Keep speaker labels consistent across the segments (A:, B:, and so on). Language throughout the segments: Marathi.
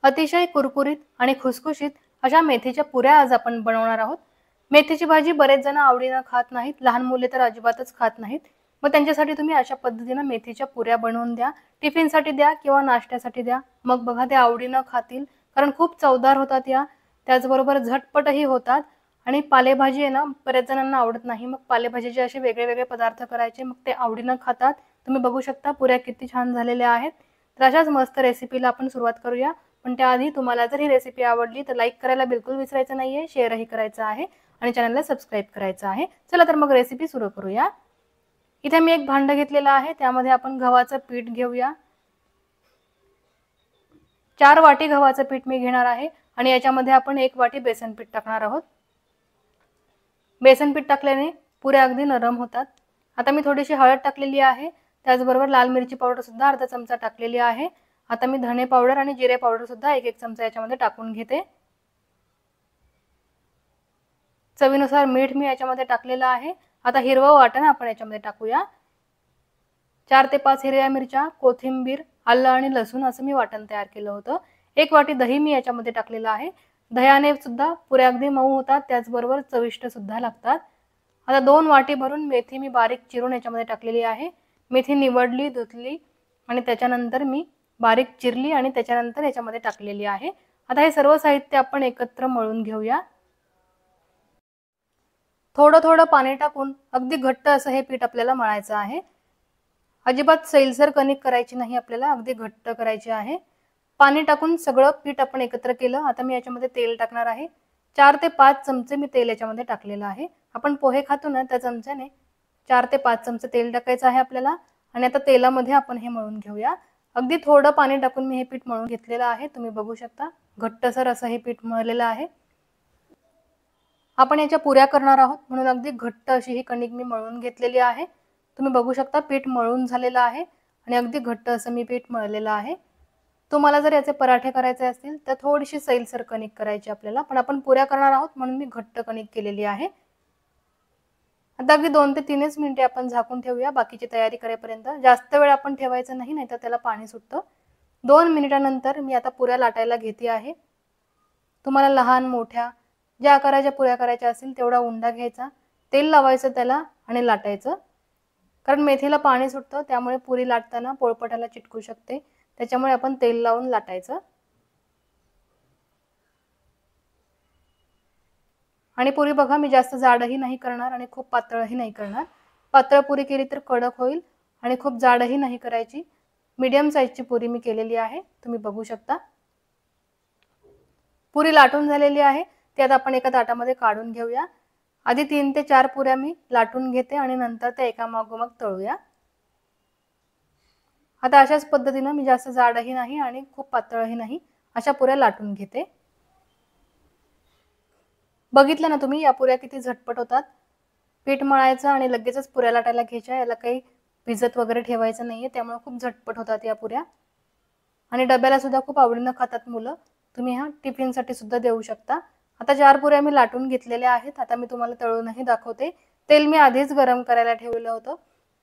A: अतिशय कुरकुरीत आणि खुसखुशीत अशा मेथीच्या पुऱ्या आज आपण बनवणार आहोत। मेथीची भाजी बरेच जण आवडीने खात नाहीत, लहान मुले तर अजिबातच खात नाहीत। मग त्यांच्यासाठी तुम्ही अशा पद्धतीने मेथीच्या पुऱ्या बनवून द्या, टिफिनसाठी द्या किंवा नाश्त्यासाठी द्या। मग बघा ते आवडीने खातील, कारण खूप चवदार होतात या, त्याचबरोबर झटपटही होतात। आणि पालेभाजी आहे ना, बरेच जणांना आवडत नाही, मग पालेभाजीचे असे वेगळे वेगळे पदार्थ करायचे, मग ते आवडीने खातात। तुम्ही बघू शकता पुऱ्या किती छान झालेल्या आहेत। तर अशाच मस्त रेसिपीला आपण सुरुवात करूया। पण त्याआधी तुम्हाला जर ही रेसिपी आवडली तर लाईक करायला बिलकुल विसरायचं नाहीये, शेअरही करायचं आहे आणि चॅनलला सबस्क्राइब करायचं आहे। चला तर मग रेसिपी सुरू करूया। इथे मी एक भांड घेतलेलं आहे, त्यामध्ये आपण गव्हाचं पीठ घेऊया। 4 वाटी गव्हाचं पीठ मी घेणार आहे आणि याच्यामध्ये आपण 1 वाटी बेसन पीठ टाकणार आहोत। बेसन पीठ टाकल्याने पुऱ्या अगदी नरम होतात। आता मी थोडीशी हळद टाकलेली आहे, त्याचबरोबर लाल मिरची पावडर सुद्धा अर्धा चमचा टाकलेली आहे। आता मी धने पावडर आणि जिरे पावडर सुद्धा 1-1 चमचा याच्यामध्ये टाकून घेते। चवीनुसार मीठ मी याच्यामध्ये टाकलेलं आहे। आता हिरवं वाटण आपण याच्यामध्ये टाकूया। 4 ते 5 हिरव्या मिरच्या, कोथिंबीर, आलं आणि लसूण असं मी वाटण तयार केलं होतं। 1 वाटी दही मी याच्यामध्ये टाकलेलं आहे। दह्याने सुद्धा पुऱ्या अगदी मऊ होतात, त्याचबरोबर चविष्ट सुद्धा लागतात। आता 2 वाटी भरून मेथी मी बारीक चिरून याच्यामध्ये टाकलेली आहे। मेथी निवडली, धुतली आणि त्याच्यानंतर मी बारीक चिरली आणि त्याच्यानंतर याच्यामध्ये टाकलेली आहे। आता हे सर्व साहित्य आपण एकत्र मळून घेऊया। थोडं थोडं पाणी टाकून अगदी घट्ट असं हे पीठ आपल्याला मळायचं आहे। अजिबात सैलसर कणिक करायची नाही, आपल्याला अगदी घट्ट करायची आहे। पाणी टाकून सगळं पीठ आपण एकत्र केलं। आता मी याच्यामध्ये तेल टाकणार आहे। 4 ते 5 चमचे मी तेल याच्यामध्ये टाकलेलं आहे। आपण पोहे खातो ना, त्या चमच्याने 4 ते 5 चमचे तेल टाकायचं आहे आपल्याला। आणि आता तेलामध्ये आपण हे मळून घेऊया। अगदी थोडं पाणी टाकून मी हे पीठ मळून घेतलेलं आहे। तुम्ही बघू शकता घट्टसर असं हे पीठ मळलेलं आहे। आपण याच्या पुऱ्या करणार आहोत, म्हणून अगदी घट्ट अशी ही कणिक मी मळून घेतलेली आहे। तुम्ही बघू शकता पीठ मळून झालेलं आहे आणि अगदी घट्ट असं मी पीठ मळलेलं आहे। तुम्हाला जर याचे पराठे करायचे असतील तर थोडीशी सैलसर कणिक करायची आपल्याला, पण आपण पुऱ्या करणार आहोत म्हणून मी घट्ट कणिक केलेली आहे। आता अगदी 2 ते 3 मिनिटे आपण झाकून ठेवूया बाकीची तयारी करेपर्यंत। जास्त वेळ आपण ठेवायचं नाही, नाहीतर त्याला पाणी सुटतं। 2 मिनिटानंतर मी आता पुऱ्या लाटायला घेते आहे। तुम्हाला लहान मोठ्या ज्या आकाराच्या पुऱ्या करायच्या असतील तेवढा उंडा घ्यायचा, तेल लावायचं त्याला आणि लाटायचं। कारण मेथीला पाणी सुटतं, त्यामुळे पुरी लाटताना पोळपाटाला चिटकू शकते, त्याच्यामुळे आपण तेल लावून लाटायचं। आणि पुरी बघा मी जास्त जाडही नाही करणार आणि खूप पातळही नाही करणार। पातळ पुरी केली तर कडक होईल आणि खूप जाडही नाही करायची। मीडियम साईजची पुरी मी केलेली आहे, तुम्ही बघू शकता। पुरी लाटून झालेली आहे, ती आता आपण एका ताटामध्ये काढून घेऊया। आधी 3 ते 4 पुऱ्या मी लाटून घेते आणि नंतर त्या एकामागोमाग तळूया। आता अशाच पद्धतीने मी जास्त जाडही नाही आणि खूप पातळही नाही अशा पुऱ्या लाटून घेते। बघितलं ना तुम्ही, या पुऱ्या किती झटपट होतात। पीठ मळायचं आणि लगेचच पुऱ्या लाटायला घ्यायच्या, याला काही भिजत वगैरे ठेवायचं नाहीये, त्यामुळे खूप झटपट होतात या पुऱ्या। आणि डब्याला सुद्धा खूप आवडीने खातात मुलं, तुम्ही हा टिफिनसाठी सुद्धा देऊ शकता। आता 4 पुऱ्या मी लाटून घेतलेल्या आहेत। आता मी तुम्हाला तळूनही दाखवते। तेल मी आधीच गरम करायला ठेवलं होतं।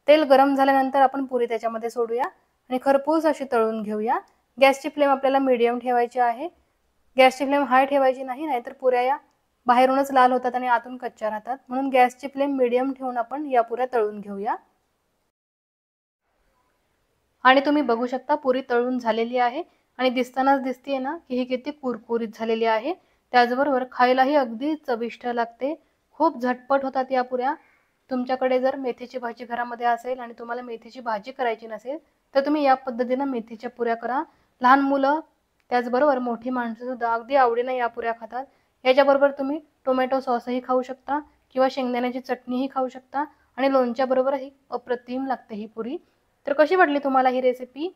A: तेल गरम झाल्यानंतर आपण पुरी त्याच्यामध्ये सोडूया आणि खरपूस अशी तळून घेऊया। गॅसची फ्लेम आपल्याला मीडियम ठेवायची आहे, गॅसची फ्लेम हाय ठेवायची नाही, नाहीतर पुऱ्या या बाहेरूनच लाल होतात आणि आतून कच्च्या राहतात। म्हणून गॅसची फ्लेम मीडियम ठेवून आपण या पुऱ्या तळून घेऊया। आणि तुम्ही बघू शकता पुरी तळून झालेली आहे आणि दिसतानाच दिसते ना की ही किती कुरकुरीत झालेली आहे। त्याचबरोबर खायलाही अगदी चविष्ट लागते, खूप झटपट होतात या पुऱ्या। तुमच्याकडे जर मेथीची भाजी घरामध्ये असेल आणि तुम्हाला मेथीची भाजी करायची नसेल तर तुम्ही या पद्धतीने मेथीच्या पुऱ्या करा। लहान मुलं त्याचबरोबर मोठी माणसं सुद्धा अगदी आवडीने या पुऱ्या खातात। याच्याबरोबर तुम्ही टोमॅटो सॉसही खाऊ शकता किंवा शेंगदाण्याची चटणीही खाऊ शकता आणि लोणच्या बरोबरही अप्रतिम लागते ही पुरी। तर कशी वाटली तुम्हाला ही रेसिपी?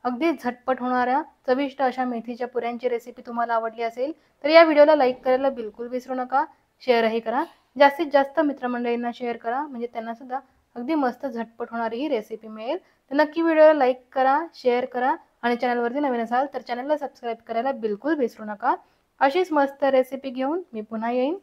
A: अगदी झटपट होणाऱ्या चविष्ट अशा मेथीच्या पुऱ्यांची रेसिपी तुम्हाला आवडली असेल तर या व्हिडिओला लाईक करायला बिलकुल विसरू नका, शेअरही करा। जास्तीत जास्त मित्रमंडळींना शेअर करा, म्हणजे त्यांना सुद्धा अगदी मस्त झटपट होणारी ही रेसिपी मिळेल। तर नक्की व्हिडिओला लाईक करा, शेअर करा आणि चॅनलवरती नवीन असाल तर चॅनलला सबस्क्राइब करायला बिलकुल विसरू नका। अशीच मस्त रेसिपी घेऊन मी पुन्हा येईन।